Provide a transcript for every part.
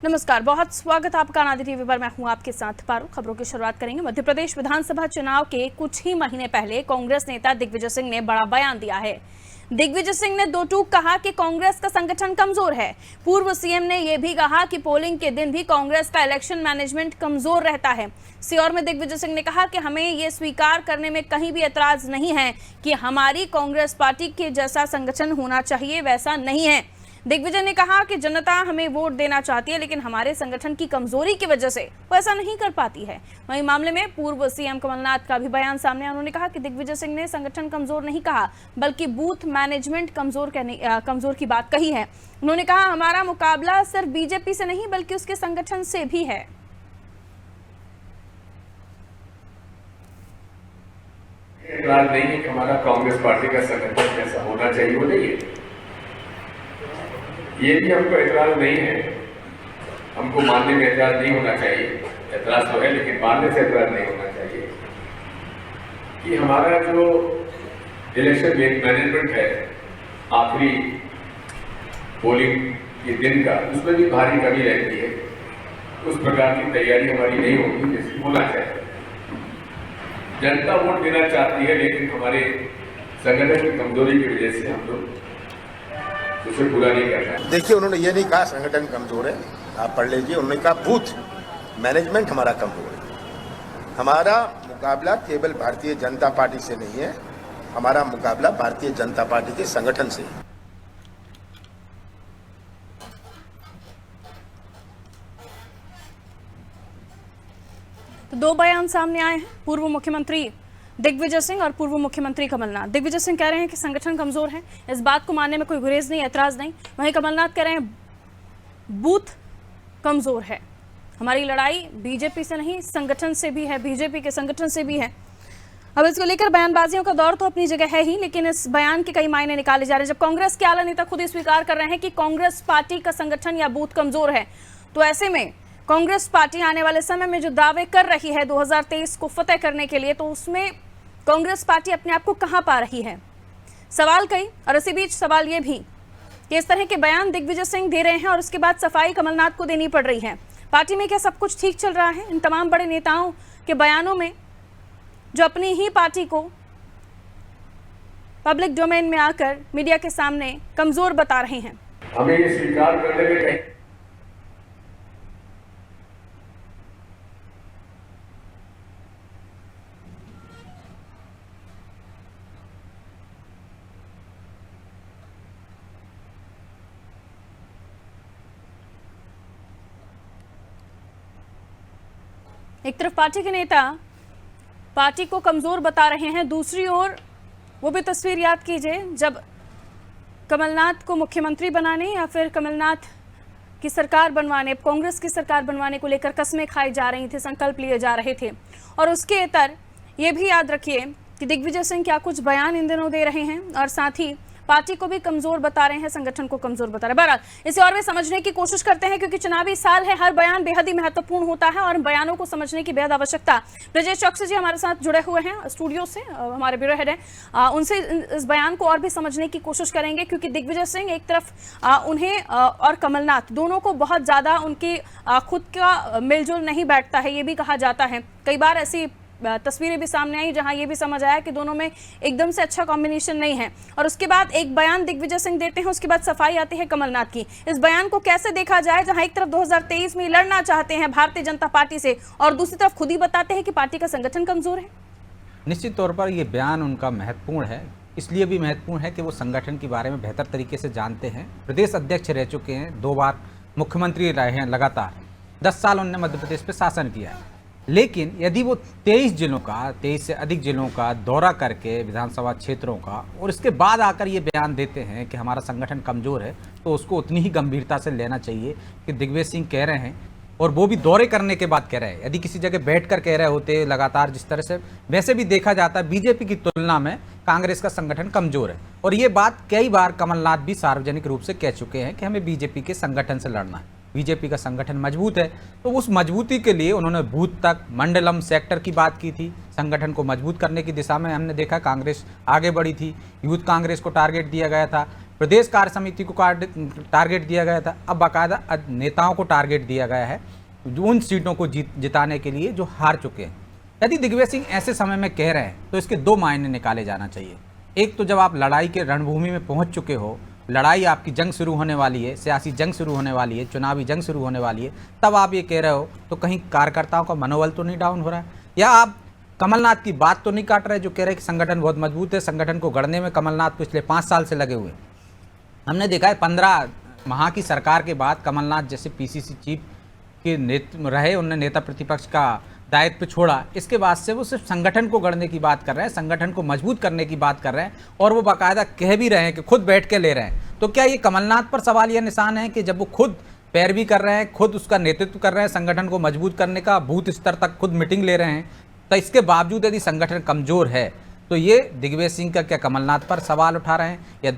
नमस्कार, बहुत स्वागत आपका आनंद टीवी पर। मैं हूं आपके साथ पारू। खबरों की शुरुआत करेंगे। मध्य प्रदेश विधानसभा चुनाव के कुछ ही महीने पहले कांग्रेस नेता दिग्विजय सिंह ने बड़ा बयान दिया है। दिग्विजय सिंह ने दो टूक कहा कि कांग्रेस का संगठन कमजोर है। पूर्व सीएम ने यह भी कहा कि पोलिंग के दिन भी कांग्रेस का इलेक्शन मैनेजमेंट कमजोर रहता है। सीहोर में दिग्विजय सिंह ने कहा कि हमें यह स्वीकार करने में कहीं भी एतराज नहीं है कि हमारी कांग्रेस पार्टी के जैसा संगठन होना चाहिए, वैसा नहीं है। दिग्विजय ने कहा कि जनता हमें वोट देना चाहती है, लेकिन हमारे संगठन की कमजोरी की वजह से वो ऐसा नहीं कर पाती है। वहीं मामले में पूर्व सीएम कमलनाथ का भी बयान सामने आया। उन्होंने कहा कि दिग्विजय सिंह ने संगठन कमजोर नहीं कहा, बल्कि बूथ मैनेजमेंट कमजोर की बात कही है। उन्होंने कहा हमारा मुकाबला सिर्फ बीजेपी से नहीं बल्कि उसके संगठन से भी है। एतराज नहीं है कि हमारा कांग्रेस पार्टी का संगठन कैसा होना चाहिए, वो नहीं है। ये भी हमको एतराज नहीं है, हमको मानने में एतराज नहीं होना चाहिए। एतराज तो है, लेकिन मानने से एतराज नहीं होना चाहिए कि हमारा जो इलेक्शन मैनेजमेंट है आखिरी पोलिंग के दिन का, उसमें भी भारी कमी रहती है। उस प्रकार की तैयारी हमारी नहीं होती जैसे होना चाहिए। जनता वोट देना चाहती है, लेकिन हमारे संगठन की कमजोरी की वजह से हम लोग उसे पूरा नहीं कर रहे। देखिए, उन्होंने ये नहीं कहा संगठन कमजोर है, आप पढ़ लीजिए। उन्होंने कहा बूथ मैनेजमेंट हमारा कमजोर है। हमारा मुकाबला केवल भारतीय जनता पार्टी से नहीं है, हमारा मुकाबला भारतीय जनता पार्टी के संगठन से है। तो दो बयान सामने आए हैं, पूर्व मुख्यमंत्री दिग्विजय सिंह और पूर्व मुख्यमंत्री कमलनाथ। दिग्विजय सिंह कह रहे हैं कि संगठन कमजोर है, इस बात को मानने में कोई गुरेज नहीं, ऐतराज नहीं। वहीं कमलनाथ कह रहे हैं बूथ कमजोर है। हमारी लड़ाई बीजेपी से नहीं, संगठन से भी है, बीजेपी के संगठन से भी है। अब इसको लेकर बयानबाजियों का दौर तो अपनी जगह है ही, लेकिन इस बयान के कई मायने निकाले जा रहे हैं। जब कांग्रेस के आला नेता खुद ही स्वीकार कर रहे हैं कि कांग्रेस पार्टी का संगठन या बूथ कमजोर है, तो ऐसे में कांग्रेस पार्टी आने वाले समय में जो दावे कर रही है 2023 को फतेह करने के लिए, तो उसमें कांग्रेस पार्टी अपने आप को कहां पा रही है? सवाल कई, और इसी बीच सवाल यह भी कि इस तरह के बयान दिग्विजय सिंह दे रहे हैं और उसके बाद सफाई कमलनाथ को देनी पड़ रही है। पार्टी में क्या सब कुछ ठीक चल रहा है? इन तमाम बड़े नेताओं के बयानों में जो अपनी ही पार्टी को पब्लिक डोमेन में आकर मीडिया के सामने कमजोर बता रहे हैं। हमें ये स्वीकार करने में कहीं एक तरफ पार्टी के नेता पार्टी को कमजोर बता रहे हैं, दूसरी ओर वो भी तस्वीर याद कीजिए जब कमलनाथ को मुख्यमंत्री बनाने या फिर कमलनाथ की सरकार बनवाने, कांग्रेस की सरकार बनवाने को लेकर कस्में खाई जा रही थी, संकल्प लिए जा रहे थे। और उसके इतर ये भी याद रखिए कि दिग्विजय सिंह क्या कुछ बयान इन दिनों दे रहे हैं और साथ ही पार्टी को भी कमजोर बता रहे हैं, संगठन को कमजोर बता रहे हैं। बहरहाल इसे और भी समझने की कोशिश करते हैं, क्योंकि चुनावी साल है, हर बयान बेहद ही महत्वपूर्ण होता है और बयानों को समझने की बेहद आवश्यकता। ब्रजेश चौकसी जी हमारे साथ जुड़े हुए हैं स्टूडियो से, हमारे ब्यूरो हेड हैं, उनसे इस बयान को और भी समझने की कोशिश करेंगे, क्योंकि दिग्विजय सिंह एक तरफ उन्हें और कमलनाथ दोनों को बहुत ज्यादा उनकी खुद का मिलजुल नहीं बैठता है, ये भी कहा जाता है। कई बार ऐसी तस्वीरें भी सामने आई जहां ये भी समझ आया कि दोनों में एकदम से अच्छा कॉम्बिनेशन नहीं है। और उसके बाद एक बयान दिग्विजय सिंह देते हैं, उसके बाद सफाई आती है कमलनाथ की। इस बयान को कैसे देखा जाए, जहां एक तरफ 2023 में लड़ना चाहते हैं भारतीय जनता पार्टी से और दूसरी तरफ खुद ही बताते हैं कि पार्टी का संगठन कमजोर है? निश्चित तौर पर ये बयान उनका महत्वपूर्ण है, इसलिए भी महत्वपूर्ण है कि वो संगठन के बारे में बेहतर तरीके से जानते हैं। प्रदेश अध्यक्ष रह चुके हैं, 2 बार मुख्यमंत्री रहे हैं लगातार, 10 साल उन्होंने मध्य प्रदेश पे शासन किया है। लेकिन यदि वो 23 से अधिक जिलों का दौरा करके विधानसभा क्षेत्रों का और इसके बाद आकर ये बयान देते हैं कि हमारा संगठन कमज़ोर है, तो उसको उतनी ही गंभीरता से लेना चाहिए कि दिग्विजय सिंह कह रहे हैं, और वो भी दौरे करने के बाद कह रहे हैं। यदि किसी जगह बैठकर कह रहे होते लगातार, जिस तरह से वैसे भी देखा जाता है बीजेपी की तुलना में कांग्रेस का संगठन कमज़ोर है, और ये बात कई बार कमलनाथ भी सार्वजनिक रूप से कह चुके हैं कि हमें बीजेपी के संगठन से लड़ना है, बीजेपी का संगठन मजबूत है। तो उस मजबूती के लिए उन्होंने बूथ तक, मंडलम, सेक्टर की बात की थी। संगठन को मजबूत करने की दिशा में हमने देखा कांग्रेस आगे बढ़ी थी, यूथ कांग्रेस को टारगेट दिया गया था, प्रदेश कार्य समिति को टारगेट दिया गया था, अब बाकायदा नेताओं को टारगेट दिया गया है जो उन सीटों को जिताने के लिए जो हार चुके हैं। यदि दिग्विजय सिंह ऐसे समय में कह रहे हैं तो इसके दो मायने निकाले जाना चाहिए। एक तो जब आप लड़ाई के रणभूमि में पहुंच चुके हो, लड़ाई आपकी जंग शुरू होने वाली है, सियासी जंग शुरू होने वाली है, चुनावी जंग शुरू होने वाली है, तब आप ये कह रहे हो तो कहीं कार्यकर्ताओं का मनोबल तो नहीं डाउन हो रहा है? या आप कमलनाथ की बात तो नहीं काट रहे जो कह रहे हैं कि संगठन बहुत मजबूत है, संगठन को गढ़ने में कमलनाथ पिछले 5 साल से लगे हुए? हमने देखा है 15 माह की सरकार के बाद कमलनाथ जैसे पीसीसी चीफ के रहे, उन्होंने नेता प्रतिपक्ष का दायित्व छोड़ा, इसके बाद से वो सिर्फ संगठन को गढ़ने की बात कर रहे हैं, संगठन को मजबूत करने की बात कर रहे हैं, और वो बाकायदा कह भी रहे हैं कि खुद बैठ के ले रहे हैं। तो क्या ये कमलनाथ पर सवाल या निशान है कि जब वो खुद पैरवी कर रहे हैं, खुद उसका नेतृत्व कर रहे हैं, संगठन को मजबूत करने का बूथ स्तर तक खुद मीटिंग ले रहे हैं, तो इसके बावजूद यदि संगठन कमजोर है तो ये दिग्विजय सिंह का क्या कमलनाथ पर सवाल उठा रहे हैं या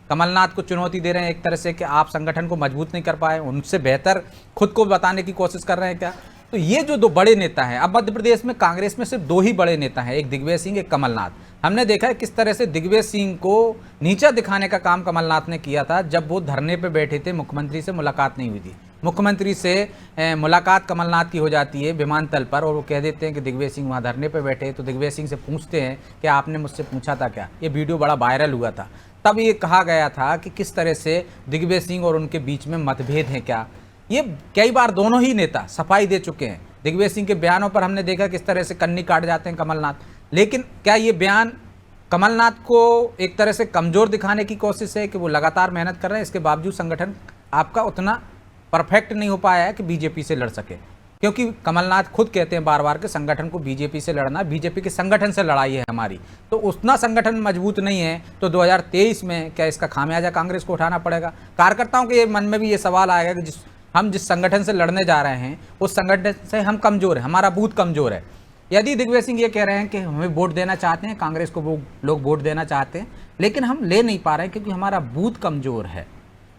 कमलनाथ को चुनौती दे रहे हैं एक तरह से कि आप संगठन को मजबूत नहीं कर पाए, उनसे बेहतर खुद को बताने की कोशिश कर रहे हैं क्या? तो ये जो दो बड़े नेता हैं, अब मध्य प्रदेश में कांग्रेस में सिर्फ 2 ही बड़े नेता हैं, एक दिग्विजय सिंह, एक कमलनाथ। हमने देखा है किस तरह से दिग्विजय सिंह को नीचा दिखाने का काम कमलनाथ ने किया था जब वो धरने पे बैठे थे, मुख्यमंत्री से मुलाकात नहीं हुई थी। मुख्यमंत्री से मुलाकात कमलनाथ की हो जाती है विमानतल पर, और वो कह देते हैं कि दिग्विजय सिंह वहाँ धरने पे बैठे, तो दिग्विजय सिंह से पूछते हैं कि आपने मुझसे पूछा था क्या? ये वीडियो बड़ा वायरल हुआ था। तब ये कहा गया था कि किस तरह से दिग्विजय सिंह और उनके बीच में मतभेद हैं क्या? ये कई बार दोनों ही नेता सफाई दे चुके हैं। दिग्विजय सिंह के बयानों पर हमने देखा किस तरह से कन्नी काट जाते हैं कमलनाथ, लेकिन क्या ये बयान कमलनाथ को एक तरह से कमजोर दिखाने की कोशिश है कि वो लगातार मेहनत कर रहे हैं, इसके बावजूद संगठन आपका उतना परफेक्ट नहीं हो पाया है कि बीजेपी से लड़ सके? क्योंकि कमलनाथ खुद कहते हैं बार बार कि संगठन को बीजेपी से लड़ना, बीजेपी के संगठन से लड़ाई है हमारी, तो उतना संगठन मजबूत नहीं है। तो 2023 में क्या इसका खामियाजा कांग्रेस को उठाना पड़ेगा? कार्यकर्ताओं के मन में भी ये सवाल आएगा कि हम जिस संगठन से लड़ने जा रहे हैं उस संगठन से हम कमजोर हैं, हमारा बूथ कमजोर है। यदि दिग्विजय सिंह ये कह रहे हैं कि हमें वोट देना चाहते हैं, कांग्रेस को वो लोग वोट देना चाहते हैं, लेकिन हम ले नहीं पा रहे हैं क्योंकि हमारा बूथ कमजोर है,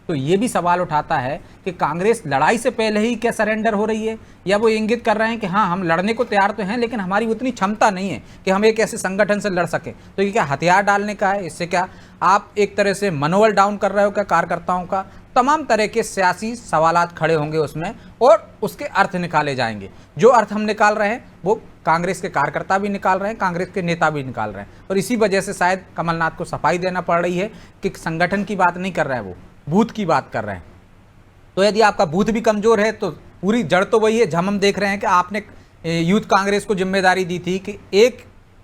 तो ये भी सवाल उठाता है कि कांग्रेस लड़ाई से पहले ही क्या सरेंडर हो रही है, या वो इंगित कर रहे हैं कि हाँ हम लड़ने को तैयार तो हैं लेकिन हमारी उतनी क्षमता नहीं है कि हम एक ऐसे संगठन से लड़ सकें? तो ये क्या हथियार डालने का है? इससे क्या आप एक तरह से मनोबल डाउन कर रहे हो क्या कार्यकर्ताओं का? तमाम तरह के सियासी सवालात खड़े होंगे उसमें और उसके अर्थ निकाले जाएंगे। जो अर्थ हम निकाल रहे हैं वो कांग्रेस के कार्यकर्ता भी निकाल रहे हैं, कांग्रेस के नेता भी निकाल रहे हैं, और इसी वजह से शायद कमलनाथ को सफाई देना पड़ रही है कि संगठन की बात नहीं कर रहे हैं, वो बूथ की बात कर रहे हैं। तो यदि आपका बूथ भी कमजोर है तो पूरी जड़ तो वही है। जब हम देख रहे हैं कि आपने यूथ कांग्रेस को जिम्मेदारी दी थी कि एक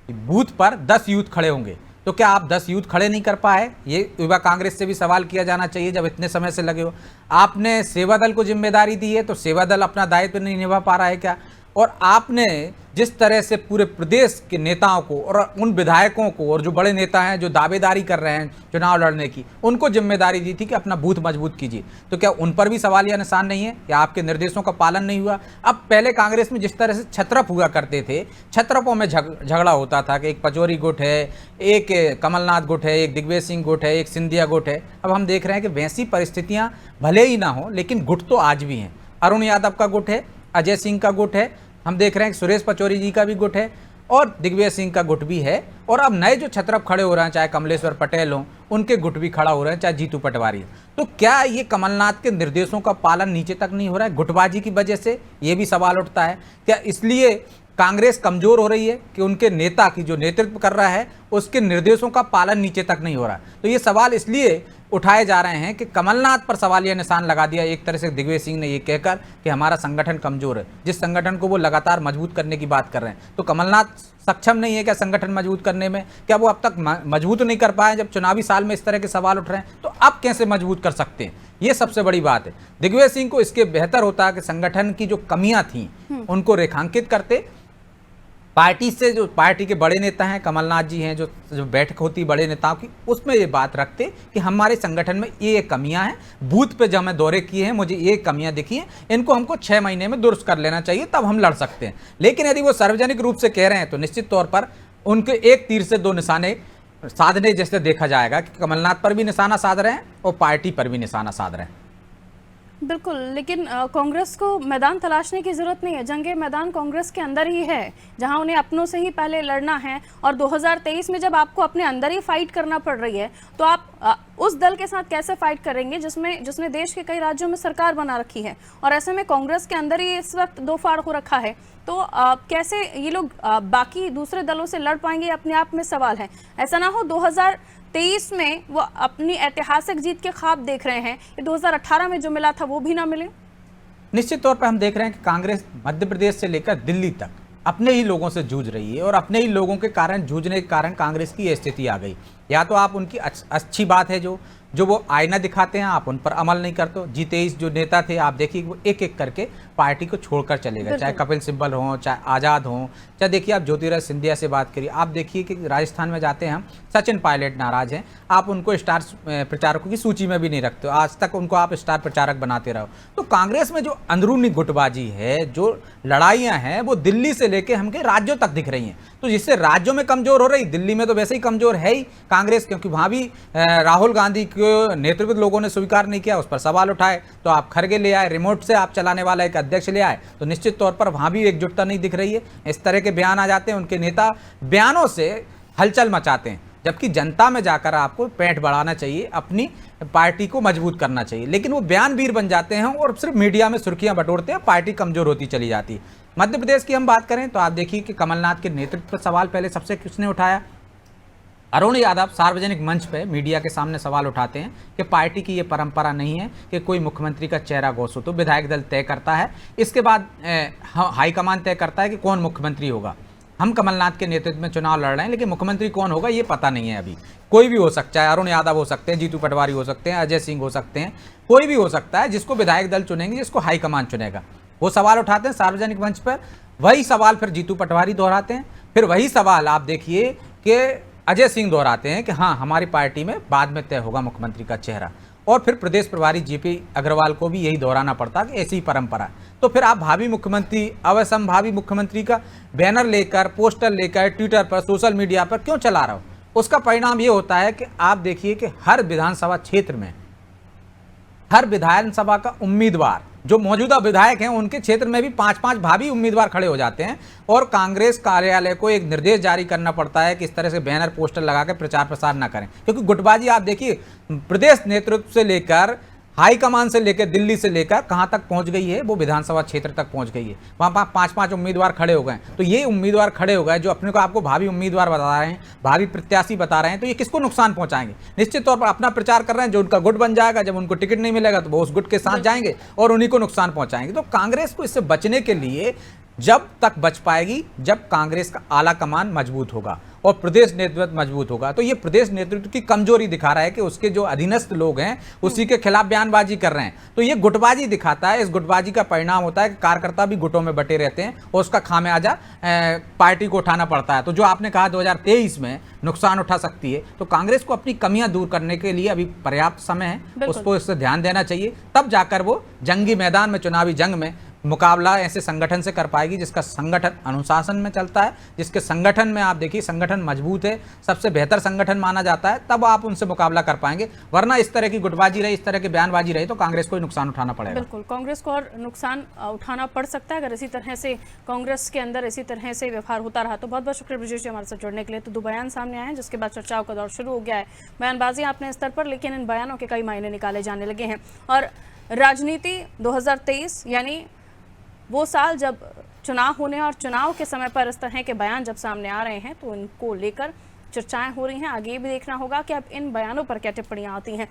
बूथ पर 10 यूथ खड़े होंगे, तो क्या आप 10 यूथ खड़े नहीं कर पाए? ये युवा कांग्रेस से भी सवाल किया जाना चाहिए जब इतने समय से लगे हो। आपने सेवा दल को जिम्मेदारी दी है तो सेवा दल अपना दायित्व नहीं निभा पा रहा है क्या? और आपने जिस तरह से पूरे प्रदेश के नेताओं को और उन विधायकों को और जो बड़े नेता हैं जो दावेदारी कर रहे हैं चुनाव लड़ने की, उनको जिम्मेदारी दी थी कि अपना बूथ मजबूत कीजिए, तो क्या उन पर भी सवाल या निशान नहीं है या आपके निर्देशों का पालन नहीं हुआ? अब पहले कांग्रेस में जिस तरह से छत्रप हुआ करते थे, छत्रपों में झगड़ा होता था कि एक पचौरी गुट है, एक कमलनाथ गुट है, एक दिग्विजय सिंह गुट है, एक सिंधिया गुट है। अब हम देख रहे हैं कि वैसी परिस्थितियां भले ही ना हो लेकिन गुट तो आज भी हैं। अरुण यादव का गुट है, अजय सिंह का गुट है, हम देख रहे हैं कि सुरेश पचौरी जी का भी गुट है और दिग्विजय सिंह का गुट भी है, और अब नए जो छत्रप खड़े हो रहे हैं चाहे कमलेश्वर पटेल हों, उनके गुट भी खड़ा हो रहे हैं, चाहे जीतू पटवारी हो। तो क्या ये कमलनाथ के निर्देशों का पालन नीचे तक नहीं हो रहा है गुटबाजी की वजह से? ये भी सवाल उठता है। क्या इसलिए कांग्रेस कमजोर हो रही है कि उनके नेता की जो नेतृत्व कर रहा है उसके निर्देशों का पालन नीचे तक नहीं हो रहा? तो ये सवाल इसलिए उठाए जा रहे हैं कि कमलनाथ पर सवालिया निशान लगा दिया एक तरह से दिग्विजय सिंह ने ये कहकर कि हमारा संगठन कमजोर है, जिस संगठन को वो लगातार मजबूत करने की बात कर रहे हैं। तो कमलनाथ सक्षम नहीं है क्या संगठन मजबूत करने में? क्या वो अब तक मजबूत नहीं कर पाए? जब चुनावी साल में इस तरह के सवाल उठ रहे हैं तो अब कैसे मजबूत कर सकते हैं? ये सबसे बड़ी बात है। दिग्विजय सिंह को इसके बेहतर होता है कि संगठन की जो कमियां थी उनको रेखांकित करते, पार्टी से जो पार्टी के बड़े नेता हैं, कमलनाथ जी हैं, जो बैठक होती बड़े नेताओं की, उसमें ये बात रखते कि हमारे संगठन में ये कमियां हैं, बूथ पे जब मैं दौरे किए हैं मुझे ये कमियां दिखी हैं, इनको हमको 6 महीने में दुरुस्त कर लेना चाहिए, तब हम लड़ सकते हैं। लेकिन यदि वो सार्वजनिक रूप से कह रहे हैं तो निश्चित तौर पर उनके एक तीर से 2 निशाने साधने जैसे देखा जाएगा कि कमलनाथ पर भी निशाना साध रहे हैं और पार्टी पर भी निशाना साध रहे हैं। बिल्कुल, लेकिन कांग्रेस को मैदान तलाशने की जरूरत नहीं है। जंगे मैदान कांग्रेस के अंदर ही है, जहां उन्हें अपनों से ही पहले लड़ना है। और 2023 में जब आपको अपने अंदर ही फाइट करना पड़ रही है तो आप उस दल के साथ कैसे फाइट करेंगे जिसने देश के कई राज्यों में सरकार बना रखी है, और ऐसे में कांग्रेस के अंदर ही इस वक्त दो फाड़ हो रखा है। तो कैसे ये लोग बाकी दूसरे दलों से लड़ पाएंगे, अपने आप में सवाल है। ऐसा ना हो 2023 में वो अपनी ऐतिहासिक जीत के ख्वाब देख रहे हैं, ये 2018 में जो मिला था वो भी ना मिले। निश्चित तौर पर हम देख रहे हैं कि कांग्रेस मध्य प्रदेश से लेकर दिल्ली तक अपने ही लोगों से जूझ रही है, और अपने ही लोगों के कारण जूझने के कारण कांग्रेस की यह स्थिति आ गई। या तो आप उनकी अच्छी बात है जो वो आईना दिखाते हैं, आप उन पर अमल नहीं करते हो। G23 जो नेता थे, आप देखिए वो एक एक करके पार्टी को छोड़कर चले गए, चाहे कपिल सिब्बल हों, चाहे आज़ाद हों, चाहे देखिए आप ज्योतिरादित्य सिंधिया से बात करिए। आप देखिए कि राजस्थान में जाते हैं हम, सचिन पायलट नाराज हैं, आप उनको स्टार प्रचारकों की सूची में भी नहीं रखते हो, आज तक उनको आप स्टार प्रचारक बनाते रहो। तो कांग्रेस में जो अंदरूनी गुटबाजी है, जो लड़ाइयाँ हैं, वो दिल्ली से लेकर हमके राज्यों तक दिख रही हैं। तो जिससे राज्यों में कमजोर हो रही, दिल्ली में तो वैसे ही कमजोर है ही कांग्रेस, क्योंकि वहाँ भी राहुल गांधी के नेतृत्व लोगों ने स्वीकार नहीं किया, उस पर सवाल उठाए, तो आप खरगे ले आए, रिमोट से आप चलाने वाला एक अध्यक्ष ले आए, तो निश्चित तौर पर वहाँ भी एकजुटता नहीं दिख रही है। इस तरह के बयान आ जाते हैं, उनके नेता बयानों से हलचल मचाते हैं, जबकि जनता में जाकर आपको पेट बढ़ाना चाहिए, अपनी पार्टी को मजबूत करना चाहिए, लेकिन वो बयान वीर बन जाते हैं और सिर्फ मीडिया में सुर्खियां बटोरते हैं, पार्टी कमजोर होती चली जाती है। मध्य प्रदेश की हम बात करें तो आप देखिए कि कमलनाथ के नेतृत्व पर सवाल पहले सबसे किसने उठाया? अरुण यादव सार्वजनिक मंच पे मीडिया के सामने सवाल उठाते हैं कि पार्टी की ये परंपरा नहीं है कि कोई मुख्यमंत्री का चेहरा घोषित हो, विधायक दल तय करता है, इसके बाद हाईकमान तय करता है कि कौन मुख्यमंत्री होगा। हम कमलनाथ के नेतृत्व में चुनाव लड़ रहे हैं, लेकिन मुख्यमंत्री कौन होगा ये पता नहीं है अभी। कोई भी हो सकता है, अरुण यादव हो सकते हैं, जीतू पटवारी हो सकते हैं, अजय सिंह हो सकते हैं, कोई भी हो सकता है, जिसको विधायक दल चुनेंगे, जिसको हाईकमान चुनेगा। वो सवाल उठाते हैं सार्वजनिक मंच पर, वही सवाल फिर जीतू पटवारी दोहराते हैं, फिर वही सवाल आप देखिए कि अजय सिंह दोहराते हैं कि हाँ हमारी पार्टी में बाद में तय होगा मुख्यमंत्री का चेहरा, और फिर प्रदेश प्रभारी जीपी अग्रवाल को भी यही दोहराना पड़ता कि ऐसी ही परंपरा। तो फिर आप भावी मुख्यमंत्री, अवसंभावी मुख्यमंत्री का बैनर लेकर, पोस्टर लेकर ट्विटर पर, सोशल मीडिया पर क्यों चला रहा हो? उसका परिणाम ये होता है कि आप देखिए कि हर विधानसभा क्षेत्र में, हर विधानसभा का उम्मीदवार, जो मौजूदा विधायक हैं उनके क्षेत्र में भी 5-5 भावी उम्मीदवार खड़े हो जाते हैं, और कांग्रेस कार्यालय को एक निर्देश जारी करना पड़ता है कि इस तरह से बैनर पोस्टर लगा कर प्रचार प्रसार ना करें, क्योंकि गुटबाजी आप देखिए प्रदेश नेतृत्व से लेकर, हाईकमान से लेकर, दिल्ली से लेकर कहां तक पहुंच गई है, वो विधानसभा क्षेत्र तक पहुंच गई है। वहां 5-5 उम्मीदवार खड़े हो गए। तो ये उम्मीदवार खड़े हो गए जो अपने को आपको भावी उम्मीदवार बता रहे हैं, भावी प्रत्याशी बता रहे हैं, तो ये किसको नुकसान पहुंचाएंगे? निश्चित तौर पर अपना प्रचार कर रहे हैं, जो उनका गुट बन जाएगा, जब उनको टिकट नहीं मिलेगा तो वो उस गुट के साथ जाएंगे और उन्हीं को नुकसान पहुंचाएंगे। तो कांग्रेस को इससे बचने के लिए जब तक बच पाएगी जब कांग्रेस का आला कमान मजबूत होगा और प्रदेश नेतृत्व मजबूत होगा। तो ये प्रदेश नेतृत्व की कमजोरी दिखा रहा है कि उसके जो अधीनस्थ लोग हैं उसी के खिलाफ बयानबाजी कर रहे हैं। तो ये गुटबाजी दिखाता है। इस गुटबाजी का परिणाम होता है कि कार्यकर्ता भी गुटों में बटे रहते हैं और उसका खामियाजा पार्टी को उठाना पड़ता है। तो जो आपने कहा 2023 में नुकसान उठा सकती है, तो कांग्रेस को अपनी कमियां दूर करने के लिए अभी पर्याप्त समय है, उसको इससे ध्यान देना चाहिए, तब जाकर वो जंगी मैदान में, चुनावी जंग में मुकाबला ऐसे संगठन से कर पाएगी जिसका संगठन अनुशासन में चलता है, जिसके संगठन में आप देखिए संगठन मजबूत है, सबसे बेहतर संगठन माना जाता है, तब आप उनसे मुकाबला कर पाएंगे। वरना इस तरह की गुटबाजी रही, इस तरह की बयानबाजी रही तो कांग्रेस को नुकसान उठाना पड़ेगा। बिल्कुल, कांग्रेस को और नुकसान उठाना पड़ सकता है अगर इसी तरह से कांग्रेस के अंदर इसी तरह से व्यवहार होता रहा। तो बहुत बहुत शुक्रिया ब्रजेश जी हमारे साथ जुड़ने के लिए। तो 2 बयान सामने आए हैं जिसके बाद चर्चाओं का दौर शुरू हो गया है। बयानबाजी अपने स्तर पर, लेकिन इन बयानों के कई मायने निकाले जाने लगे हैं। और राजनीति 2023 यानी वो साल जब चुनाव होने और चुनाव के समय पर इस तरह के बयान जब सामने आ रहे हैं तो इनको लेकर चर्चाएं हो रही हैं। आगे भी देखना होगा कि अब इन बयानों पर क्या टिप्पणियां आती हैं।